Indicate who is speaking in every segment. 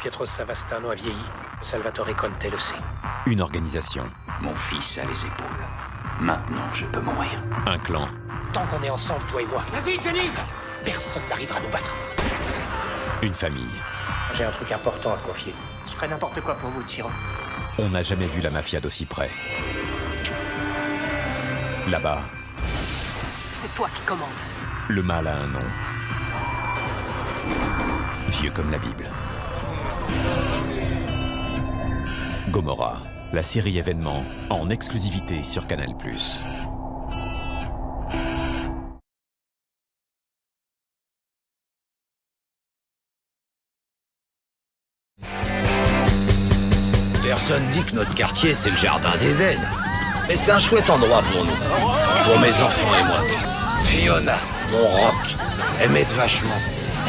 Speaker 1: Pietro Savastano a vieilli. Salvatore Conte le sait.
Speaker 2: Une organisation.
Speaker 3: Mon fils a les épaules. Maintenant, je peux mourir.
Speaker 2: Un clan.
Speaker 1: Tant qu'on est ensemble, toi et moi,
Speaker 4: Vas-y, Johnny!
Speaker 1: personne n'arrivera à nous battre.
Speaker 2: Une famille.
Speaker 1: J'ai un truc important à te confier.
Speaker 4: Je ferai n'importe quoi pour vous, Chiro.
Speaker 2: On n'a jamais vu la mafia d'aussi près. Là-bas,
Speaker 4: C'est toi qui commandes.
Speaker 2: le mal a un nom. Vieux comme la Bible. Gomorrah, la série événement, en exclusivité sur Canal+.
Speaker 5: Personne dit que notre quartier, c'est le jardin d'Éden. Mais c'est un chouette endroit pour nous. Pour mes enfants et moi. Fiona, mon rock, elle m'aide vachement.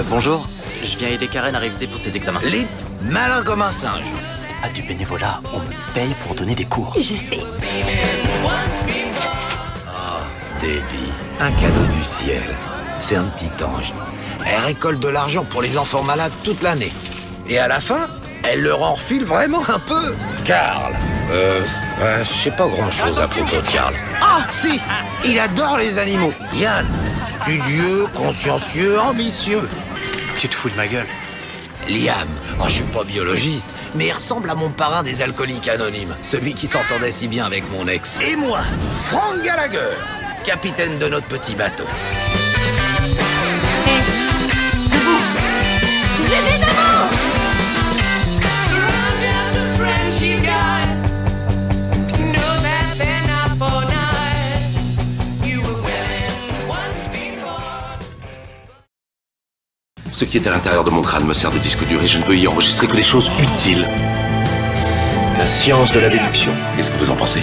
Speaker 6: Bonjour, je viens aider Karen à réviser pour ses examens.
Speaker 5: Lip, malin comme un singe.
Speaker 6: C'est pas du bénévolat, on me paye pour donner des cours.
Speaker 7: Je sais.
Speaker 5: Debbie, un cadeau du ciel. C'est un petit ange. Elle récolte de l'argent pour les enfants malades toute l'année. Et à la fin, elle leur en refile vraiment un peu. Karl, je sais pas grand-chose à propos de Karl. Ah, si, il adore les animaux. Yann, studieux, consciencieux, ambitieux.
Speaker 6: Tu te fous de ma gueule.
Speaker 5: Liam, je suis pas biologiste, mais il ressemble à mon parrain des alcooliques anonymes, celui qui s'entendait si bien avec mon ex. Et moi, Frank Gallagher, capitaine de notre petit bateau.
Speaker 7: Hé, debout. J'ai des amants.
Speaker 8: Ce qui est à l'intérieur de mon crâne me sert de disque dur et je ne veux y enregistrer que des choses utiles.
Speaker 1: La science de la déduction.
Speaker 8: Qu'est-ce que vous en pensez?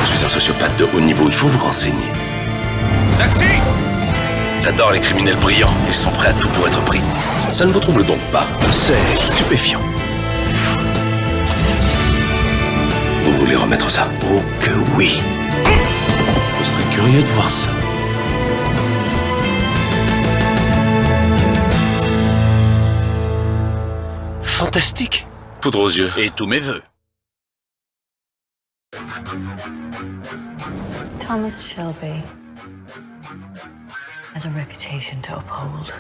Speaker 8: Je suis un sociopathe de haut niveau, il faut vous renseigner.
Speaker 5: Taxi!
Speaker 8: J'adore les criminels brillants, ils sont prêts à tout pour être pris. Ça ne vous trouble donc pas?
Speaker 5: C'est stupéfiant.
Speaker 8: Vous voulez remettre ça?
Speaker 5: Oh que oui!
Speaker 8: Je serais curieux de voir ça.
Speaker 5: Fantastique!
Speaker 8: Poudre aux yeux.
Speaker 5: Et tous mes vœux.
Speaker 9: Thomas Shelby has a reputation to uphold.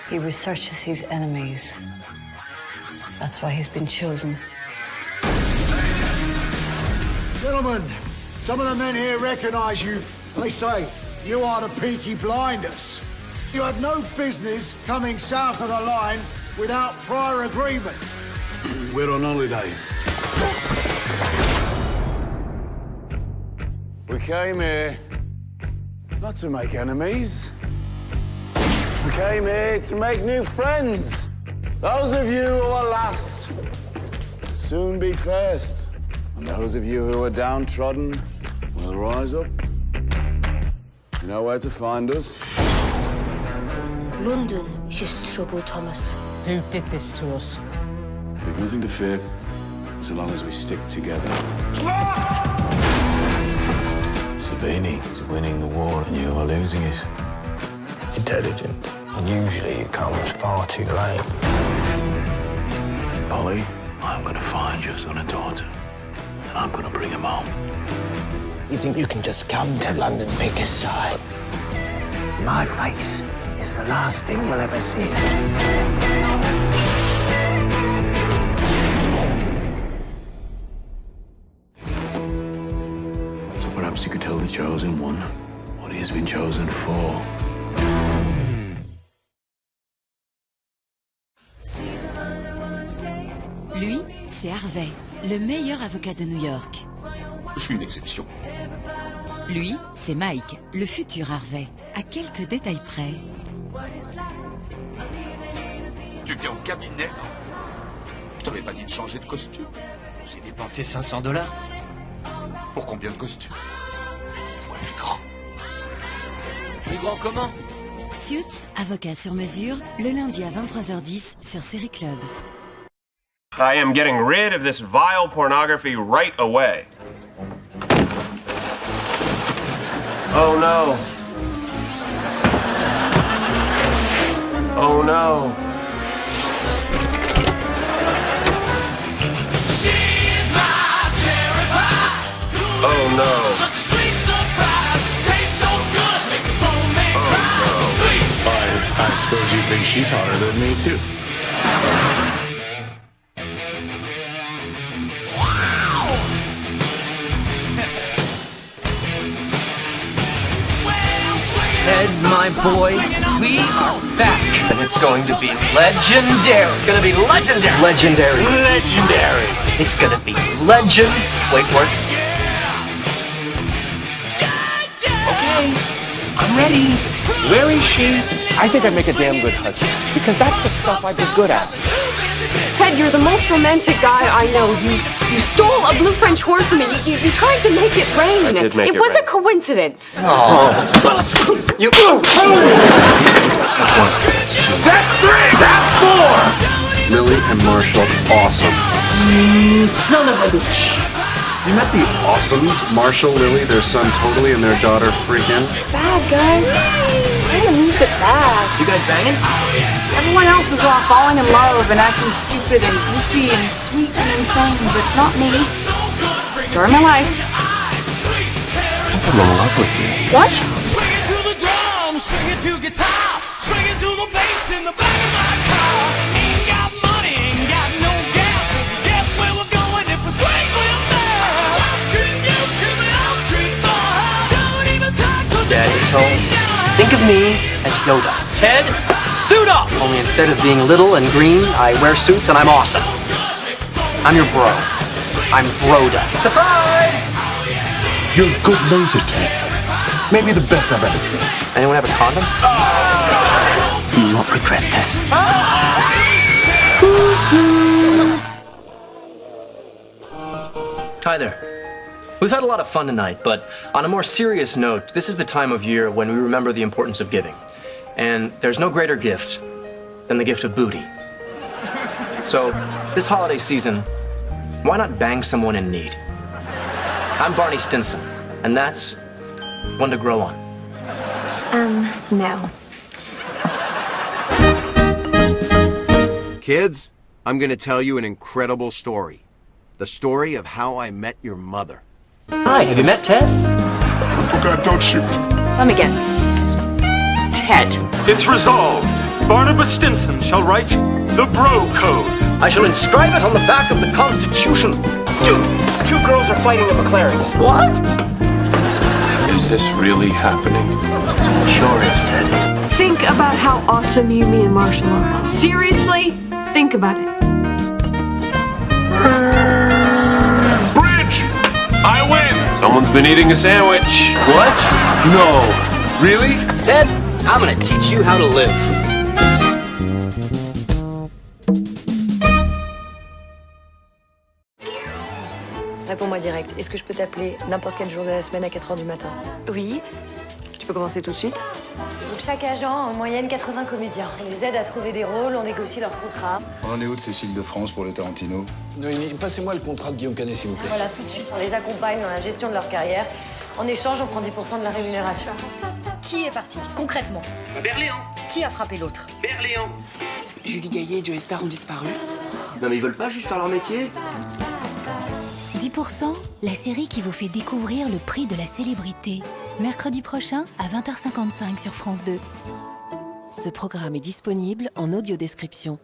Speaker 9: He researches his enemies. That's why he's been chosen.
Speaker 10: Gentlemen, some of the men here recognize you. They say you are the Peaky Blinders. You have no business coming south of the line without prior agreement.
Speaker 11: We're on holiday. We came here not to make enemies. We came here to make new friends. Those of you who are last will soon be first. And those of you who are downtrodden will rise up. You know where to find us.
Speaker 7: London is just trouble, Thomas.
Speaker 4: Who did this to us?
Speaker 11: We've nothing to fear so long as we stick together.
Speaker 12: Sabini is winning the war and you are losing it. Intelligent. And usually it comes far too late. Polly, I'm going to find your son and daughter. And I'm going to bring him home.
Speaker 5: You think you can just come to London, pick a side? My face is the last thing you'll ever see.
Speaker 11: So perhaps you could tell the chosen one what he has been chosen for.
Speaker 9: Lui, c'est Harvey, le meilleur avocat de New York.
Speaker 8: Je suis une exception.
Speaker 9: Lui, c'est Mike, le futur Harvey, à quelques détails près.
Speaker 8: Tu viens au cabinet? Je t'avais pas dit de changer de costume.
Speaker 4: J'ai dépensé $500.
Speaker 8: Pour combien de costumes? Vois plus grand.
Speaker 4: Plus grand comment?
Speaker 9: Suits, avocat sur mesure, le lundi à 23h10 sur Série Club.
Speaker 13: I am getting rid of this vile pornography right away. Oh no. Oh no.
Speaker 11: I suppose you think she's hotter than me, too.
Speaker 4: Ted, my boy, we are back. And it's going to be legendary. It's going to be legendary. Legendary. Legendary. It's going to be legend. Wait for it. Okay, I'm ready. Where is she?
Speaker 14: I think I'd make a damn good husband, because that's the stuff I'd be good at.
Speaker 7: Ted, you're the most romantic guy I know. You stole a blue French horse from me. You tried to make it rain.
Speaker 13: I did make it
Speaker 7: was
Speaker 13: rain.
Speaker 7: a coincidence.
Speaker 4: Oh. You.
Speaker 11: That's 3! That's 4! Lily and Marshall, awesome.
Speaker 7: Son of a bitch.
Speaker 11: You met the Awesomes, Marshall, Lily, their son Totally, and their daughter Freakin'.
Speaker 7: Bad guys. I didn't mean to bad.
Speaker 4: You guys banging?
Speaker 15: Everyone else is all falling in love and acting stupid and goofy and sweet and insane, but not me. Story of my life.
Speaker 11: I'm in love with you.
Speaker 15: What?
Speaker 16: Swing it to the drum, swing it to guitar, swing it to the bass in the back of my car. Ain't got money, ain't got no gas, but we get where we're going if we swing with that. I'll scream, you scream, and I'll scream for her. Don't even talk to the
Speaker 4: Daddy's home. Think of me as Yoda. Ted, suit up! Only instead of being little and green, I wear suits and I'm awesome. I'm your bro. I'm Broda. Surprise!
Speaker 11: You're a good loser, Ted. Maybe the best I've ever seen.
Speaker 4: Anyone have a condom?
Speaker 14: You will not regret this.
Speaker 4: Hi there. We've had a lot of fun tonight, but on a more serious note, this is the time of year when we remember the importance of giving. And there's no greater gift than the gift of booty. So, this holiday season, why not bang someone in need? I'm Barney Stinson, and that's one to grow on.
Speaker 7: No.
Speaker 17: Kids, I'm gonna tell you an incredible story. The story of how I met your mother.
Speaker 4: Hi, have you met Ted?
Speaker 11: God, don't shoot.
Speaker 15: Let me guess. Ted.
Speaker 18: It's resolved. Barnabas Stinson shall write the Bro Code.
Speaker 4: I shall inscribe it on the back of the Constitution.
Speaker 18: Dude, 2 girls are fighting over Clarence.
Speaker 4: What?
Speaker 18: Is this really happening?
Speaker 4: Sure is, Ted.
Speaker 7: Think about how awesome you, me, and Marshall are. Seriously? Think about it.
Speaker 13: Bridge! I win! Someone's been eating a sandwich.
Speaker 17: What? No. Really?
Speaker 4: Ted, I'm gonna teach you how to live.
Speaker 9: Réponds-moi direct. Est-ce que je peux t'appeler n'importe quel jour de la semaine à 4h du matin?
Speaker 7: Oui.
Speaker 9: Tu peux commencer tout de suite?
Speaker 19: Donc chaque agent a en moyenne 80 comédiens. On les aide à trouver des rôles, on négocie leur contrat.
Speaker 20: On est où de Cécile de France pour le Tarantino?
Speaker 12: Noémie, passez-moi le contrat de Guillaume Canet, s'il vous plaît.
Speaker 19: Voilà, tout de suite. On les accompagne dans la gestion de leur carrière. En échange, on prend 10% de la rémunération.
Speaker 9: Qui est parti, concrètement?
Speaker 18: Berléand.
Speaker 9: Qui a frappé l'autre?
Speaker 18: Berléand.
Speaker 15: Julie Gaillet et Joey Star ont disparu.
Speaker 17: Non mais ils veulent pas juste faire leur métier?
Speaker 21: 10%, la série qui vous fait découvrir le prix de la célébrité. Mercredi prochain à 20h55 sur France 2.
Speaker 22: Ce programme est disponible en audio-description.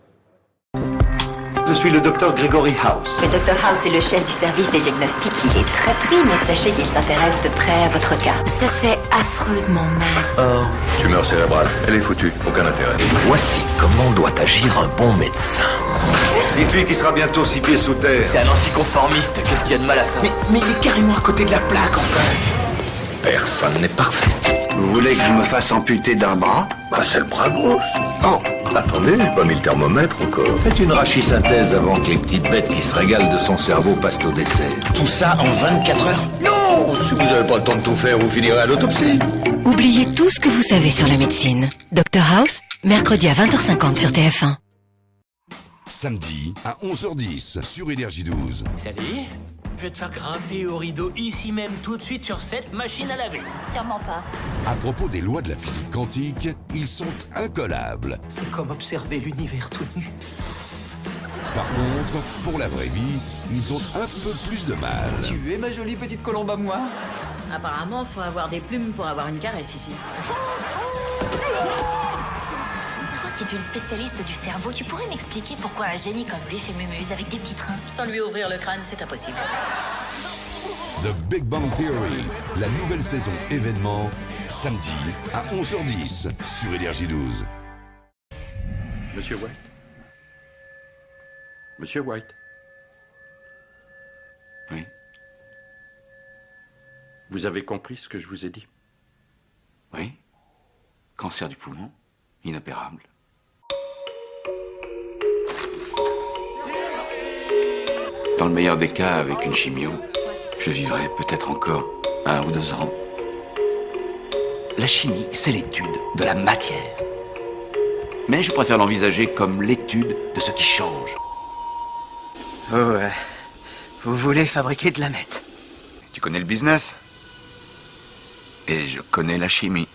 Speaker 23: Je suis le docteur Gregory House.
Speaker 24: Le docteur House est le chef du service des diagnostics. Il est très pris, mais sachez qu'il s'intéresse de près à votre cas. Ça fait affreusement mal.
Speaker 23: Tumeur cérébrale. Elle est foutue. Aucun intérêt.
Speaker 5: Voici comment doit agir un bon médecin.
Speaker 23: Dites-lui qu'il sera bientôt 6 pieds sous terre.
Speaker 4: C'est un anticonformiste. Qu'est-ce qu'il y a de mal à ça?
Speaker 5: Mais il est carrément à côté de la plaque, enfin. Personne n'est parfait.
Speaker 23: Vous voulez que je me fasse amputer d'un bras?
Speaker 5: Bah, c'est le bras gauche.
Speaker 23: Oh, attendez, j'ai pas mis le thermomètre encore.
Speaker 5: Faites une rachisynthèse avant que les petites bêtes qui se régalent de son cerveau passent au dessert. Tout ça en 24 heures?
Speaker 23: Non! Si vous n'avez pas le temps de tout faire, vous finirez à l'autopsie.
Speaker 22: Oubliez tout ce que vous savez sur la médecine. Dr House, mercredi à 20h50 sur TF1.
Speaker 25: Samedi à 11h10 sur Énergie 12.
Speaker 26: Salut, je vais te faire grimper au rideau ici même tout de suite sur cette machine à laver.
Speaker 24: Sûrement pas.
Speaker 25: À propos des lois de la physique quantique, ils sont incollables.
Speaker 4: C'est comme observer l'univers tout nu.
Speaker 25: Par contre, pour la vraie vie, ils ont un peu plus de mal.
Speaker 4: Tu es ma jolie petite colombe à moi.
Speaker 1: Apparemment, faut avoir des plumes pour avoir une caresse ici.
Speaker 21: Toi qui es une spécialiste du cerveau, tu pourrais m'expliquer pourquoi un génie comme lui fait mumuse avec des petits trains?
Speaker 1: Sans lui ouvrir le crâne, c'est impossible.
Speaker 25: The Big Bang Theory, la nouvelle saison événement, samedi à 11h10 sur Énergie 12.
Speaker 23: Monsieur White? Monsieur White? Oui. Vous avez compris ce que je vous ai dit?
Speaker 2: Oui. Cancer du poumon, inopérable. Dans le meilleur des cas, avec une chimio, je vivrai peut-être encore 1 ou 2 ans. La chimie, c'est l'étude de la matière. Mais je préfère l'envisager comme l'étude de ce qui change.
Speaker 3: Oh, vous voulez fabriquer de la meth?
Speaker 2: Tu connais le business? Et je connais la chimie.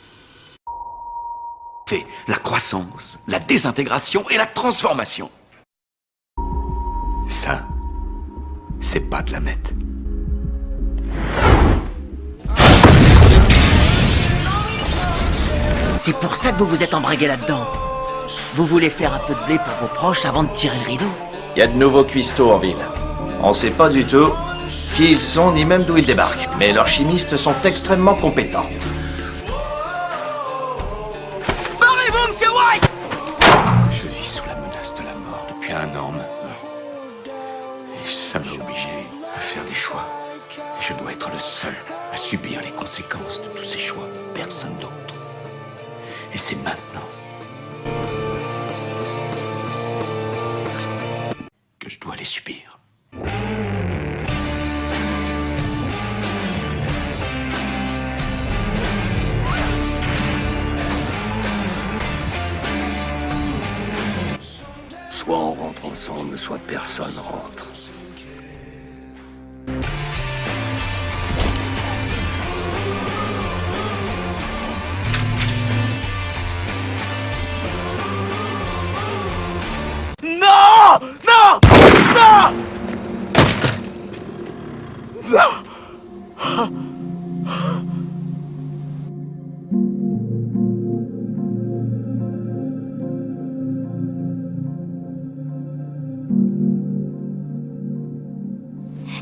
Speaker 2: C'est la croissance, la désintégration et la transformation. Ça, c'est pas de la meth.
Speaker 3: C'est pour ça que vous vous êtes embringué là-dedans. Vous voulez faire un peu de blé pour vos proches avant de tirer le rideau?
Speaker 6: Il y a de nouveaux cuistots en ville. On sait pas du tout qui ils sont ni même d'où ils débarquent. Mais leurs chimistes sont extrêmement compétents.
Speaker 3: Barrez-vous, monsieur White!
Speaker 2: Je vis sous la menace de la mort depuis 1 an maintenant. Et ça m'a obligé à faire des choix. Et je dois être le seul à subir les conséquences de tous ces choix. Personne d'autre. Et c'est maintenant que je dois les subir. Soit on rentre ensemble, soit personne rentre.
Speaker 3: Non! Non! Non! Non!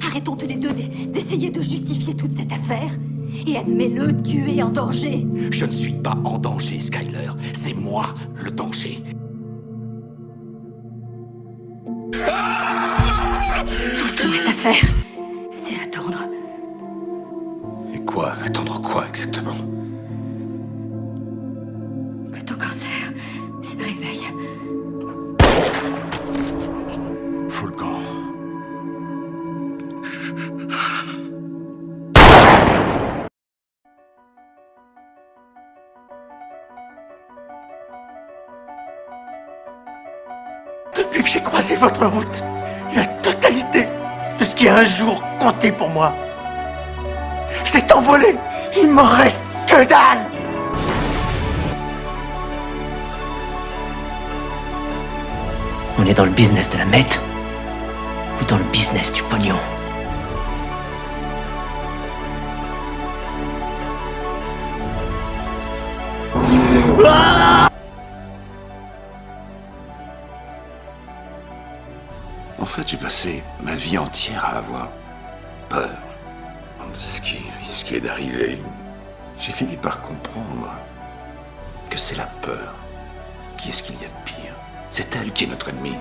Speaker 21: Arrêtons tous les deux d'essayer de justifier toute cette affaire. Et admets-le, tu es en danger.
Speaker 2: Je ne suis pas en danger, Skyler. C'est moi le danger.
Speaker 21: Toute cette affaire, c'est attendre.
Speaker 2: Et quoi? Attendre quoi exactement?
Speaker 21: Que ton cancer se réveille.
Speaker 2: Faut le camp.
Speaker 3: Depuis que j'ai croisé votre route, la totalité de ce qui a un jour compté pour moi s'est envolé. Il m'en reste que dalle. On est dans le business de la meth ou dans le business du pognon?
Speaker 2: En fait, j'ai passé ma vie entière à avoir peur de ce qui risquait d'arriver. J'ai fini par comprendre que c'est la peur qui est ce qu'il y a de pire. C'est elle qui est notre ennemi.